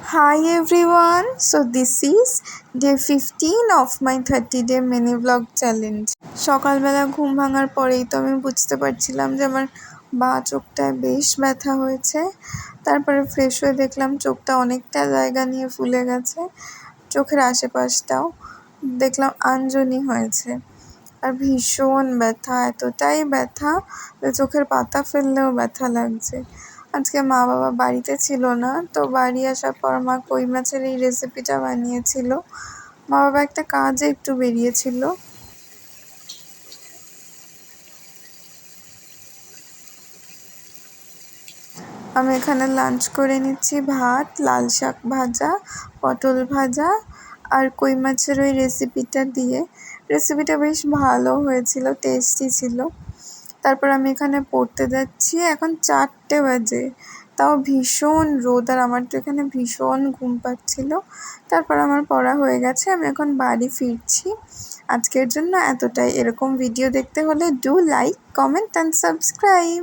Hi everyone, so this is day 15 of my 30-day mini vlog challenge. সকালবেলা ঘুম ভাঙার পরেই তো আমি বুঝতে পারছিলাম যে আমার বাঁ চোখটায় বেশ ব্যথা হয়েছে। তারপরে ফ্রেশ হয়ে দেখলাম চোখটা অনেকটা জায়গা নিয়ে ফুলে গেছে, চোখের আশেপাশটাও দেখলাম আঞ্জনি হয়েছে আর ভীষণ ব্যথা, এতটাই ব্যথা যে চোখের পাতা ফেললেও ব্যথা লাগছে। আজকে মা বাবা বাড়িতে ছিল না, তো বাড়ি আসার পর মা কই মাছের এই রেসিপিটা বানিয়েছিল। মা বাবা একটা কাজে একটু বেরিয়েছিল। আমি এখানে লাঞ্চ করে নিচ্ছি ভাত, লাল শাক ভাজা, পটল ভাজা আর কই মাছের ওই রেসিপিটা দিয়ে। রেসিপিটা বেশ ভালো হয়েছিল, টেস্টি ছিল। তারপর আমি এখানে পড়তে যাচ্ছি, এখন 4টে বাজে, তাও ভীষণ রোদ আর আমার তো এখানে ভীষণ ঘুম পাচ্ছিল। তারপর আমার পড়া হয়ে গেছে, আমি এখন বাড়ি ফিরছি। আজকের জন্য এতটাই। এরকম ভিডিও দেখতে হলে do like, comment and subscribe.